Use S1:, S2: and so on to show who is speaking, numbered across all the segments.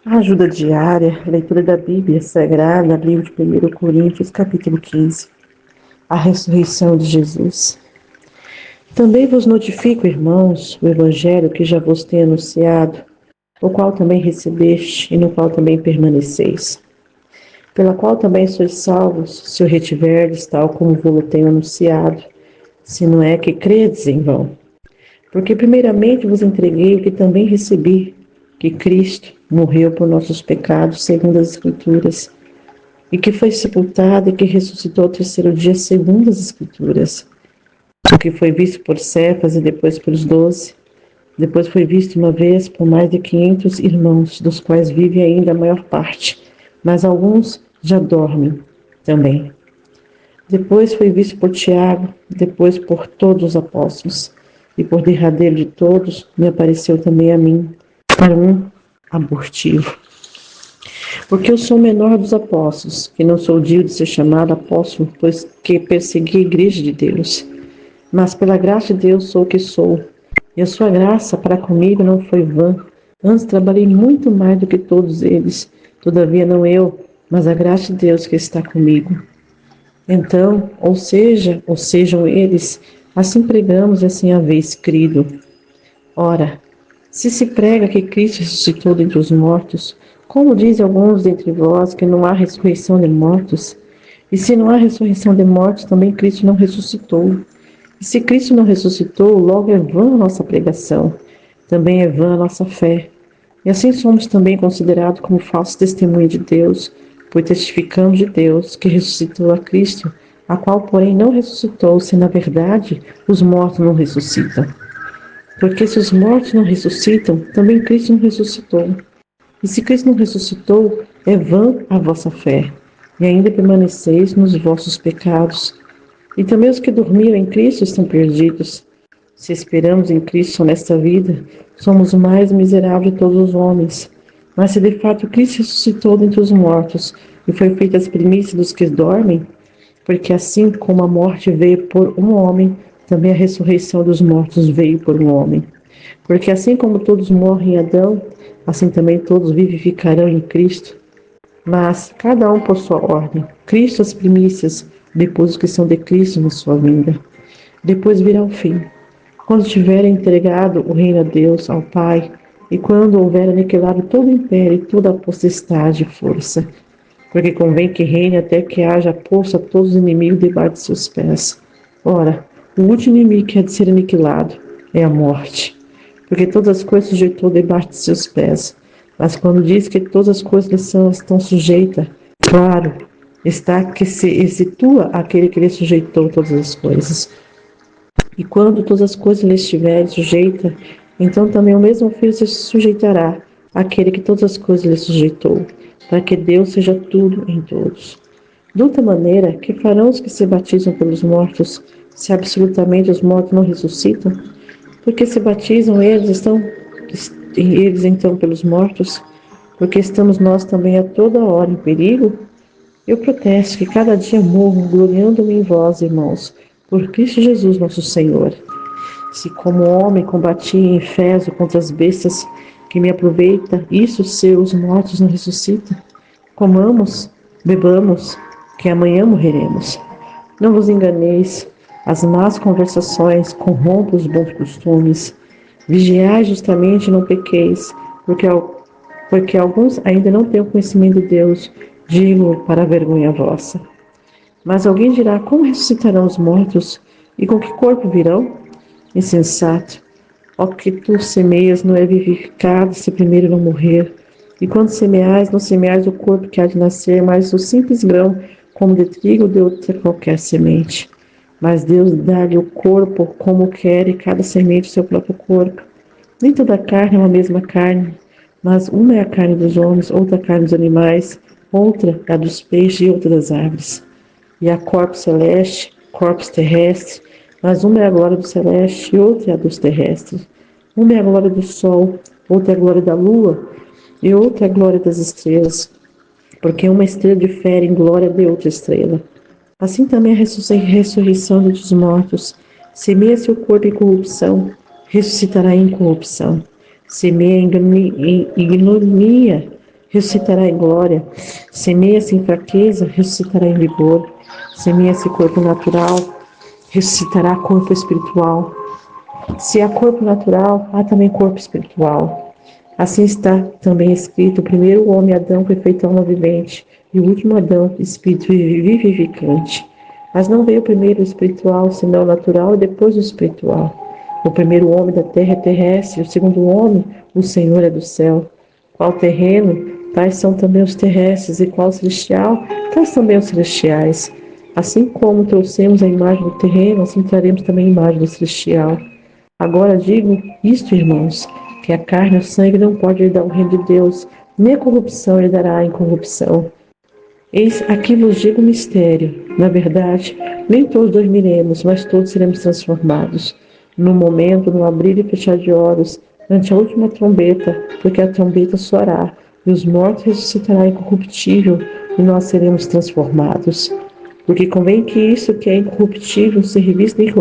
S1: Ajuda diária, leitura da Bíblia Sagrada, livro de 1 Coríntios, capítulo 15. A ressurreição de Jesus. Também vos notifico, irmãos, o evangelho que já vos tenho anunciado, o qual também recebeste e no qual também permaneceis, pela qual também sois salvos, se o retiverdes tal como vos tenho anunciado, se não é que credes em vão. Porque primeiramente vos entreguei o que também recebi, que Cristo morreu por nossos pecados, segundo as Escrituras, e que foi sepultado e que ressuscitou ao terceiro dia, segundo as Escrituras, o que foi visto por Cefas e depois pelos 12, depois foi visto uma vez por mais de 500 irmãos, dos quais vive ainda a maior parte, mas alguns já dormem também. Depois foi visto por Tiago, depois por todos os apóstolos, e por derradeiro de todos me apareceu também a mim, para um abortivo. Porque eu sou o menor dos apóstolos, que não sou digno de ser chamado apóstolo, pois que persegui a igreja de Deus. Mas pela graça de Deus sou o que sou, e a sua graça para comigo não foi vã. Antes trabalhei muito mais do que todos eles, todavia não eu, mas a graça de Deus que está comigo. Então, ou sejam eles, assim pregamos e assim haveis crido. Ora, se prega que Cristo ressuscitou dentre os mortos, como dizem alguns dentre vós que não há ressurreição de mortos? E se não há ressurreição de mortos, também Cristo não ressuscitou. E se Cristo não ressuscitou, logo é vã a nossa pregação, também é vã a nossa fé. E assim somos também considerados como falso testemunho de Deus, pois testificamos de Deus que ressuscitou a Cristo, a qual, porém, não ressuscitou, se na verdade os mortos não ressuscitam. Porque se os mortos não ressuscitam, também Cristo não ressuscitou. E se Cristo não ressuscitou, é vã a vossa fé, e ainda permaneceis nos vossos pecados. E também os que dormiram em Cristo estão perdidos. Se esperamos em Cristo nesta vida, somos o mais miserável de todos os homens. Mas se de fato Cristo ressuscitou dentre os mortos e foi feita as primícias dos que dormem, porque assim como a morte veio por um homem, também a ressurreição dos mortos veio por um homem. Porque assim como todos morrem em Adão, assim também todos vivificarão em Cristo. Mas cada um por sua ordem. Cristo as primícias, depois os que são de Cristo na sua vinda. Depois virá o fim, quando tiverem entregado o reino a Deus, ao Pai, e quando houver aniquilado todo o império e toda a potestade e força. Porque convém que reine até que haja posto a todos os inimigos debaixo de seus pés. Ora, o último inimigo que há de ser aniquilado é a morte, porque todas as coisas sujeitou debaixo de seus pés. Mas quando diz que todas as coisas estão sujeitas, claro, está que se exitua aquele que lhe sujeitou todas as coisas. E quando todas as coisas lhe estiverem sujeitas, então também o mesmo Filho se sujeitará àquele que todas as coisas lhe sujeitou, para que Deus seja tudo em todos. De outra maneira, que farão os que se batizam pelos mortos, se absolutamente os mortos não ressuscitam? Porque se batizam eles então pelos mortos, porque estamos nós também a toda hora em perigo? Eu protesto que cada dia morro gloriando-me em vós, irmãos, por Cristo Jesus nosso Senhor. Se como homem combati em Efésio contra as bestas que me aproveita, isso se os mortos não ressuscitam. Comamos, bebamos, que amanhã morreremos. Não vos enganeis, as más conversações corrompem os bons costumes. Vigiai justamente e não pequeis, porque alguns ainda não têm o conhecimento de Deus, digo para a vergonha vossa. Mas alguém dirá, como ressuscitarão os mortos? E com que corpo virão? Insensato, ó que tu semeias não é vivificado se primeiro não morrer. E quando semeais, não semeais o corpo que há de nascer, mas o simples grão, como de trigo de outra qualquer semente. Mas Deus dá-lhe o corpo como quer, e cada semente o seu próprio corpo. Nem toda a carne é uma mesma carne, mas uma é a carne dos homens, outra a carne dos animais, outra a dos peixes e outra das árvores. E há corpos celestes, corpos terrestres, mas uma é a glória do celeste e outra é a dos terrestres. Uma é a glória do sol, outra é a glória da lua e outra é a glória das estrelas, porque uma estrela difere em glória de outra estrela. Assim também a ressurreição dos mortos. Semeia-se o corpo em corrupção, ressuscitará em incorrupção. Semeia em ignomínia, ressuscitará em glória. Semeia-se em fraqueza, ressuscitará em vigor. Semeia-se corpo natural, ressuscitará corpo espiritual. Se há corpo natural, há também corpo espiritual. Assim está também escrito: o primeiro homem, Adão, foi feito alma vivente, e o último Adão, espírito vivificante. Mas não veio primeiro o espiritual, senão o natural, e depois o espiritual. O primeiro homem da terra é terrestre, o segundo homem, o Senhor é do céu. Qual terreno, tais são também os terrestres, e qual celestial, tais também os celestiais. Assim como trouxemos a imagem do terreno, assim traremos também a imagem do celestial. Agora digo isto, irmãos, que a carne e o sangue não pode herdar o reino de Deus, nem a corrupção herdará a incorrupção. Eis aqui vos digo um mistério. Na verdade, nem todos dormiremos, mas todos seremos transformados. No momento, no abrir e fechar de olhos, ante a última trombeta, porque a trombeta soará, e os mortos ressuscitarão incorruptível, e nós seremos transformados. Porque convém que isso que é incorruptível se revista de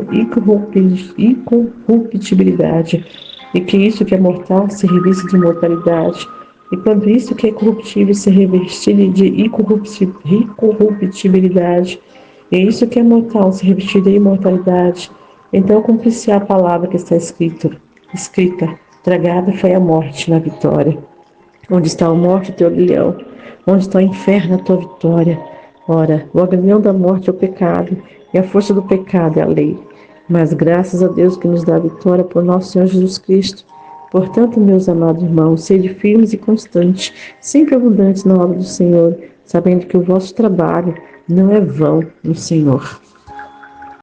S1: incorruptibilidade, e que isso que é mortal se revista de imortalidade. E quando isso que é corruptível se revestir de incorruptibilidade, e isso que é mortal se revestir de imortalidade, então cumprir-se a palavra que está escrita, tragada foi a morte na vitória. Onde está a morte, o teu aguilhão? Onde está o inferno, a tua vitória? Ora, o aguilhão da morte é o pecado, e a força do pecado é a lei. Mas graças a Deus que nos dá a vitória por nosso Senhor Jesus Cristo. Portanto, meus amados irmãos, sede firmes e constantes, sempre abundantes na obra do Senhor, sabendo que o vosso trabalho não é vão no Senhor.